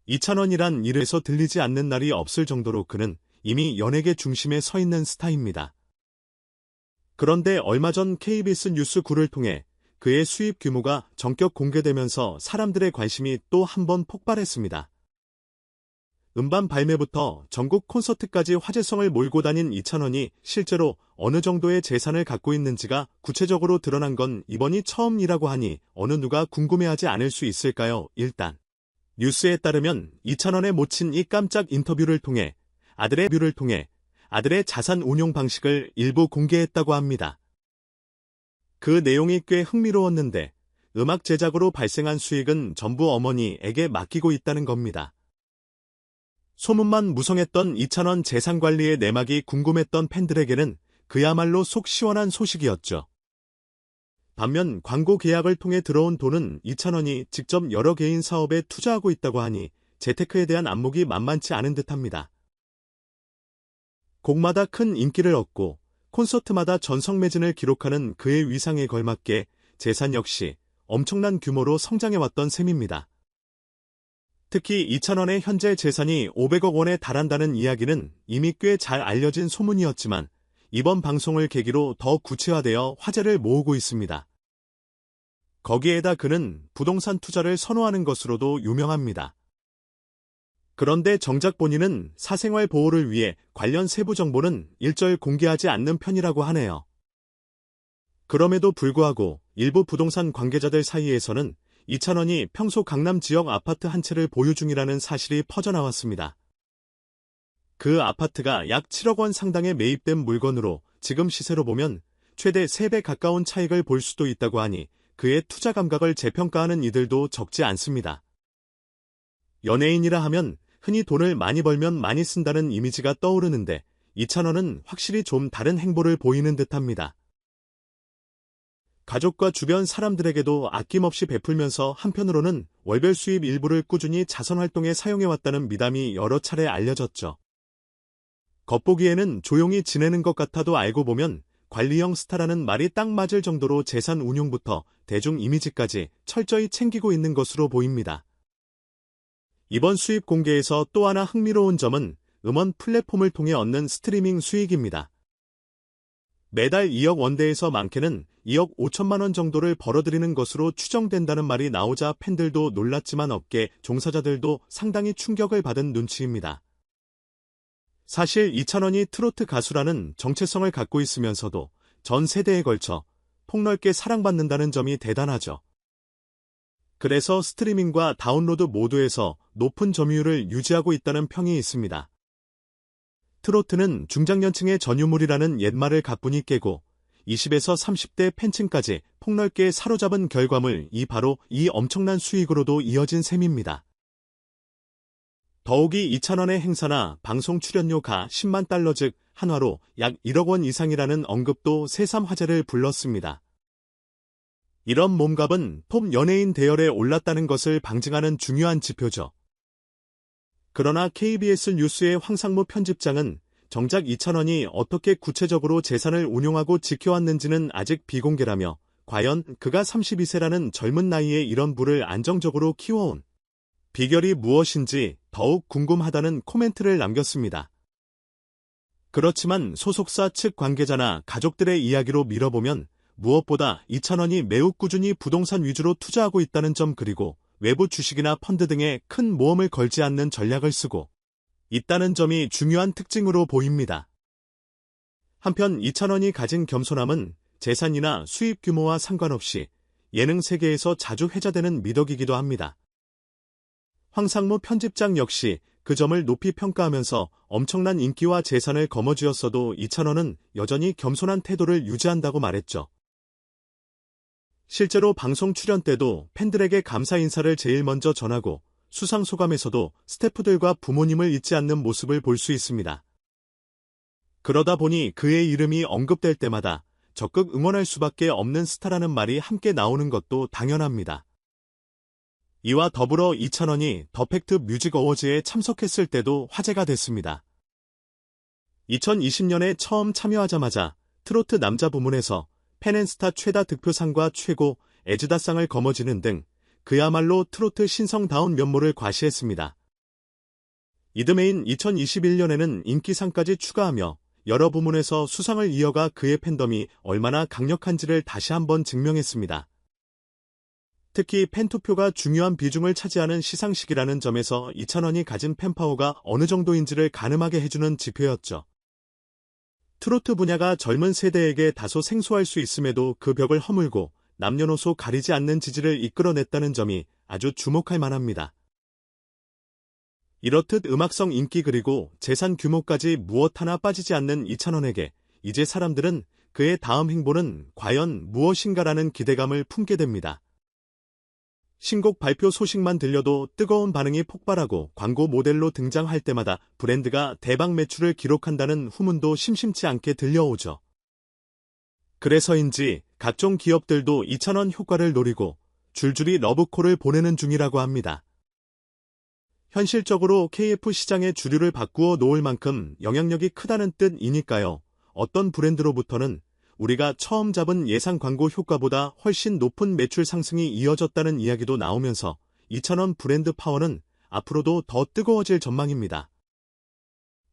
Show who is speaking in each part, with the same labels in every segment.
Speaker 1: 이찬원이란 이름에서 들리지 않는 날이 없을 정도로 그는 이미 연예계 중심에 서 있는 스타입니다. 그런데 얼마 전 KBS 뉴스9를 통해 그의 수입 규모가 전격 공개되면서 사람들의 관심이 또 한 번 폭발했습니다. 음반 발매부터 전국 콘서트까지 화제성을 몰고 다닌 이찬원이 실제로 어느 정도의 재산을 갖고 있는지가 구체적으로 드러난 건 이번이 처음이라고 하니 어느 누가 궁금해하지 않을 수 있을까요? 일단 뉴스에 따르면 이찬원의 모친 이 깜짝 인터뷰를 통해 아들의 자산 운용 방식을 일부 공개했다고 합니다. 그 내용이 꽤 흥미로웠는데 음악 제작으로 발생한 수익은 전부 어머니에게 맡기고 있다는 겁니다. 소문만 무성했던 이찬원 재산관리의 내막이 궁금했던 팬들에게는 그야말로 속 시원한 소식이었죠. 반면 광고 계약을 통해 들어온 돈은 이찬원이 직접 여러 개인 사업에 투자하고 있다고 하니 재테크에 대한 안목이 만만치 않은 듯합니다. 곡마다 큰 인기를 얻고 콘서트마다 전성 매진을 기록하는 그의 위상에 걸맞게 재산 역시 엄청난 규모로 성장해왔던 셈입니다. 특히 이찬원의 현재 재산이 500억 원에 달한다는 이야기는 이미 꽤 잘 알려진 소문이었지만 이번 방송을 계기로 더 구체화되어 화제를 모으고 있습니다. 거기에다 그는 부동산 투자를 선호하는 것으로도 유명합니다. 그런데 정작 본인은 사생활 보호를 위해 관련 세부 정보는 일절 공개하지 않는 편이라고 하네요. 그럼에도 불구하고 일부 부동산 관계자들 사이에서는 이찬원이 평소 강남 지역 아파트 한 채를 보유 중이라는 사실이 퍼져나왔습니다. 그 아파트가 약 7억 원 상당에 매입된 물건으로 지금 시세로 보면 최대 3배 가까운 차익을 볼 수도 있다고 하니 그의 투자 감각을 재평가하는 이들도 적지 않습니다. 연예인이라 하면 흔히 돈을 많이 벌면 많이 쓴다는 이미지가 떠오르는데 이찬원은 확실히 좀 다른 행보를 보이는 듯합니다. 가족과 주변 사람들에게도 아낌없이 베풀면서 한편으로는 월별 수입 일부를 꾸준히 자선활동에 사용해왔다는 미담이 여러 차례 알려졌죠. 겉보기에는 조용히 지내는 것 같아도 알고 보면 관리형 스타라는 말이 딱 맞을 정도로 재산 운용부터 대중 이미지까지 철저히 챙기고 있는 것으로 보입니다. 이번 수입 공개에서 또 하나 흥미로운 점은 음원 플랫폼을 통해 얻는 스트리밍 수익입니다. 매달 2억 원대에서 많게는 2억 5천만 원 정도를 벌어들이는 것으로 추정된다는 말이 나오자 팬들도 놀랐지만 업계 종사자들도 상당히 충격을 받은 눈치입니다. 사실 이찬원이 트로트 가수라는 정체성을 갖고 있으면서도 전 세대에 걸쳐 폭넓게 사랑받는다는 점이 대단하죠. 그래서 스트리밍과 다운로드 모두에서 높은 점유율을 유지하고 있다는 평이 있습니다. 트로트는 중장년층의 전유물이라는 옛말을 가뿐히 깨고 20에서 30대 팬층까지 폭넓게 사로잡은 결과물 바로 이 엄청난 수익으로도 이어진 셈입니다. 더욱이 이찬원의 행사나 방송 출연료가 10만 달러 즉 한화로 약 1억 원 이상이라는 언급도 새삼 화제를 불렀습니다. 이런 몸값은 톱 연예인 대열에 올랐다는 것을 방증하는 중요한 지표죠. 그러나 KBS 뉴스의 황상무 편집장은 정작 이찬원이 어떻게 구체적으로 재산을 운용하고 지켜왔는지는 아직 비공개라며 과연 그가 32세라는 젊은 나이에 이런 부를 안정적으로 키워온 비결이 무엇인지 더욱 궁금하다는 코멘트를 남겼습니다. 그렇지만 소속사 측 관계자나 가족들의 이야기로 밀어보면 무엇보다 이찬원이 매우 꾸준히 부동산 위주로 투자하고 있다는 점 그리고 외부 주식이나 펀드 등에 큰 모험을 걸지 않는 전략을 쓰고 있다는 점이 중요한 특징으로 보입니다. 한편 이찬원이 가진 겸손함은 재산이나 수입 규모와 상관없이 예능 세계에서 자주 회자되는 미덕이기도 합니다. 황상무 편집장 역시 그 점을 높이 평가하면서 엄청난 인기와 재산을 거머쥐었어도 이찬원은 여전히 겸손한 태도를 유지한다고 말했죠. 실제로 방송 출연 때도 팬들에게 감사 인사를 제일 먼저 전하고 수상 소감에서도 스태프들과 부모님을 잊지 않는 모습을 볼 수 있습니다. 그러다 보니 그의 이름이 언급될 때마다 적극 응원할 수밖에 없는 스타라는 말이 함께 나오는 것도 당연합니다. 이와 더불어 이찬원이 더 팩트 뮤직 어워즈에 참석했을 때도 화제가 됐습니다. 2020년에 처음 참여하자마자 트로트 남자 부문에서 팬앤스타 최다 득표상과 최고 에즈다상을 거머쥐는 등 그야말로 트로트 신성다운 면모를 과시했습니다. 이듬해인 2021년에는 인기상까지 추가하며 여러 부문에서 수상을 이어가 그의 팬덤이 얼마나 강력한지를 다시 한번 증명했습니다. 특히 팬투표가 중요한 비중을 차지하는 시상식이라는 점에서 이찬원이 가진 팬파워가 어느 정도인지를 가늠하게 해주는 지표였죠. 트로트 분야가 젊은 세대에게 다소 생소할 수 있음에도 그 벽을 허물고 남녀노소 가리지 않는 지지를 이끌어냈다는 점이 아주 주목할 만합니다. 이렇듯 음악성 인기 그리고 재산 규모까지 무엇 하나 빠지지 않는 이찬원에게 이제 사람들은 그의 다음 행보는 과연 무엇인가라는 기대감을 품게 됩니다. 신곡 발표 소식만 들려도 뜨거운 반응이 폭발하고 광고 모델로 등장할 때마다 브랜드가 대박 매출을 기록한다는 후문도 심심치 않게 들려오죠. 그래서인지 각종 기업들도 이찬원 효과를 노리고 줄줄이 러브콜을 보내는 중이라고 합니다. 현실적으로 KF 시장의 주류를 바꾸어 놓을 만큼 영향력이 크다는 뜻이니까요. 어떤 브랜드로부터는 우리가 처음 잡은 예상 광고 효과보다 훨씬 높은 매출 상승이 이어졌다는 이야기도 나오면서 이찬원 브랜드 파워는 앞으로도 더 뜨거워질 전망입니다.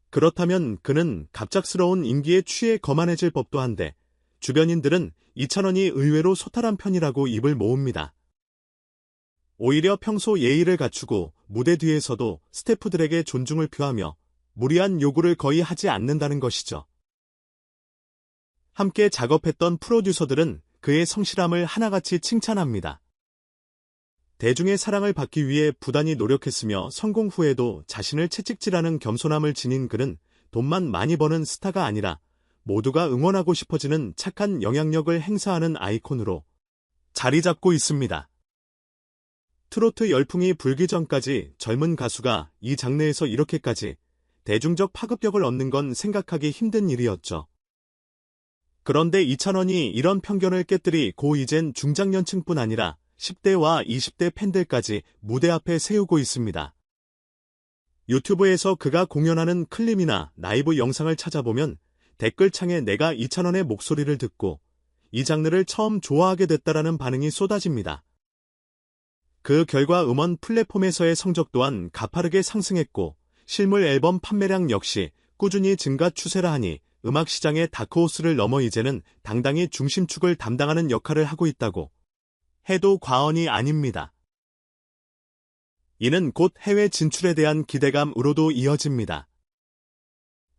Speaker 1: 그렇다면 그는 갑작스러운 인기에 취해 거만해질 법도 한데 주변인들은 이찬원이 의외로 소탈한 편이라고 입을 모읍니다. 오히려 평소 예의를 갖추고 무대 뒤에서도 스태프들에게 존중을 표하며 무리한 요구를 거의 하지 않는다는 것이죠. 함께 작업했던 프로듀서들은 그의 성실함을 하나같이 칭찬합니다. 대중의 사랑을 받기 위해 부단히 노력했으며 성공 후에도 자신을 채찍질하는 겸손함을 지닌 그는 돈만 많이 버는 스타가 아니라 모두가 응원하고 싶어지는 착한 영향력을 행사하는 아이콘으로 자리 잡고 있습니다. 트로트 열풍이 불기 전까지 젊은 가수가 이 장르에서 이렇게까지 대중적 파급력을 얻는 건 생각하기 힘든 일이었죠. 그런데 이찬원이 이런 편견을 깨뜨리고 이젠 중장년층뿐 아니라 10대와 20대 팬들까지 무대 앞에 세우고 있습니다. 유튜브에서 그가 공연하는 클립이나 라이브 영상을 찾아보면 댓글창에 내가 이찬원의 목소리를 듣고 이 장르를 처음 좋아하게 됐다라는 반응이 쏟아집니다. 그 결과 음원 플랫폼에서의 성적 또한 가파르게 상승했고 실물 앨범 판매량 역시 꾸준히 증가 추세라 하니 음악 시장의 다크호스를 넘어 이제는 당당히 중심축을 담당하는 역할을 하고 있다고 해도 과언이 아닙니다. 이는 곧 해외 진출에 대한 기대감으로도 이어집니다.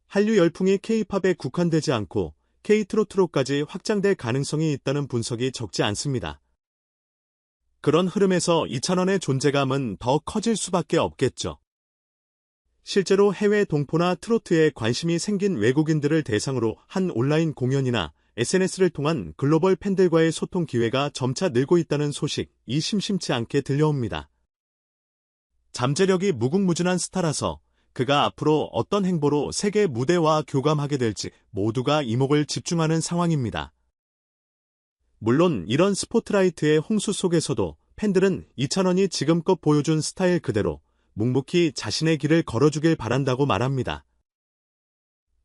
Speaker 1: 한류 열풍이 K-팝에 국한되지 않고 K-트로트로까지 확장될 가능성이 있다는 분석이 적지 않습니다. 그런 흐름에서 이찬원의 존재감은 더 커질 수밖에 없겠죠. 실제로 해외 동포나 트로트에 관심이 생긴 외국인들을 대상으로 한 온라인 공연이나 SNS를 통한 글로벌 팬들과의 소통 기회가 점차 늘고 있다는 소식이 심심치 않게 들려옵니다. 잠재력이 무궁무진한 스타라서 그가 앞으로 어떤 행보로 세계 무대와 교감하게 될지 모두가 이목을 집중하는 상황입니다. 물론 이런 스포트라이트의 홍수 속에서도 팬들은 이찬원이 지금껏 보여준 스타일 그대로 묵묵히 자신의 길을 걸어주길 바란다고 말합니다.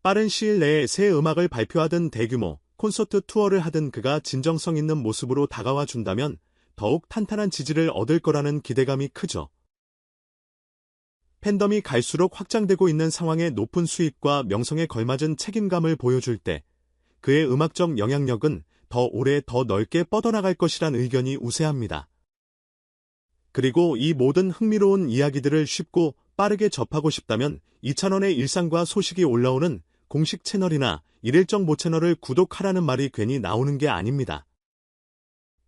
Speaker 1: 빠른 시일 내에 새 음악을 발표하든 대규모 콘서트 투어를 하든 그가 진정성 있는 모습으로 다가와 준다면 더욱 탄탄한 지지를 얻을 거라는 기대감이 크죠. 팬덤이 갈수록 확장되고 있는 상황에 높은 수입과 명성에 걸맞은 책임감을 보여줄 때 그의 음악적 영향력은 더 오래 더 넓게 뻗어나갈 것이란 의견이 우세합니다. 그리고 이 모든 흥미로운 이야기들을 쉽고 빠르게 접하고 싶다면 이찬원의 일상과 소식이 올라오는 공식 채널이나 일일정 모 채널을 구독하라는 말이 괜히 나오는 게 아닙니다.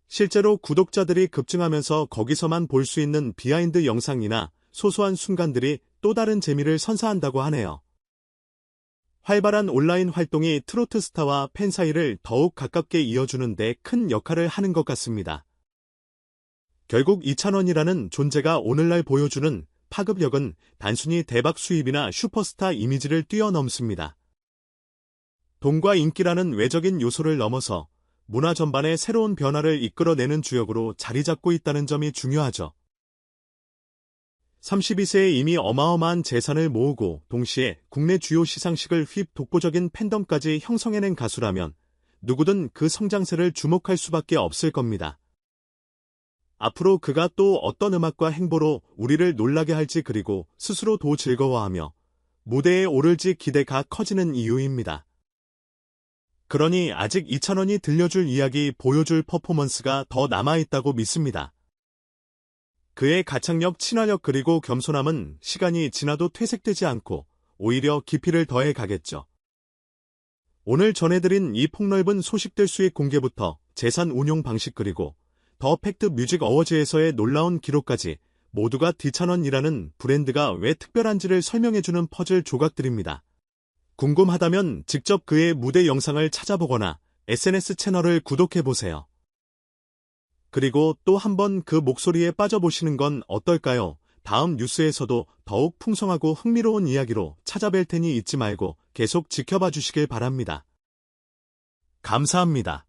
Speaker 1: 실제로 구독자들이 급증하면서 거기서만 볼 수 있는 비하인드 영상이나 소소한 순간들이 또 다른 재미를 선사한다고 하네요. 활발한 온라인 활동이 트로트 스타와 팬 사이를 더욱 가깝게 이어주는 데 큰 역할을 하는 것 같습니다. 결국 이찬원이라는 존재가 오늘날 보여주는 파급력은 단순히 대박 수입이나 슈퍼스타 이미지를 뛰어넘습니다. 돈과 인기라는 외적인 요소를 넘어서 문화 전반의 새로운 변화를 이끌어내는 주역으로 자리 잡고 있다는 점이 중요하죠. 32세에 이미 어마어마한 재산을 모으고 동시에 국내 주요 시상식을 휩 독보적인 팬덤까지 형성해낸 가수라면 누구든 그 성장세를 주목할 수밖에 없을 겁니다. 앞으로 그가 또 어떤 음악과 행보로 우리를 놀라게 할지 그리고 스스로도 즐거워하며 무대에 오를지 기대가 커지는 이유입니다. 그러니 아직 이찬원이 들려줄 이야기, 보여줄 퍼포먼스가 더 남아있다고 믿습니다. 그의 가창력, 친화력 그리고 겸손함은 시간이 지나도 퇴색되지 않고 오히려 깊이를 더해 가겠죠. 오늘 전해드린 이 폭넓은 소식들 수익 공개부터 재산 운용 방식 그리고 더 팩트 뮤직 어워즈에서의 놀라운 기록까지 모두가 디찬원이라는 브랜드가 왜 특별한지를 설명해주는 퍼즐 조각들입니다. 궁금하다면 직접 그의 무대 영상을 찾아보거나 SNS 채널을 구독해보세요. 그리고 또 한번 그 목소리에 빠져보시는 건 어떨까요? 다음 뉴스에서도 더욱 풍성하고 흥미로운 이야기로 찾아뵐 테니 잊지 말고 계속 지켜봐 주시길 바랍니다. 감사합니다.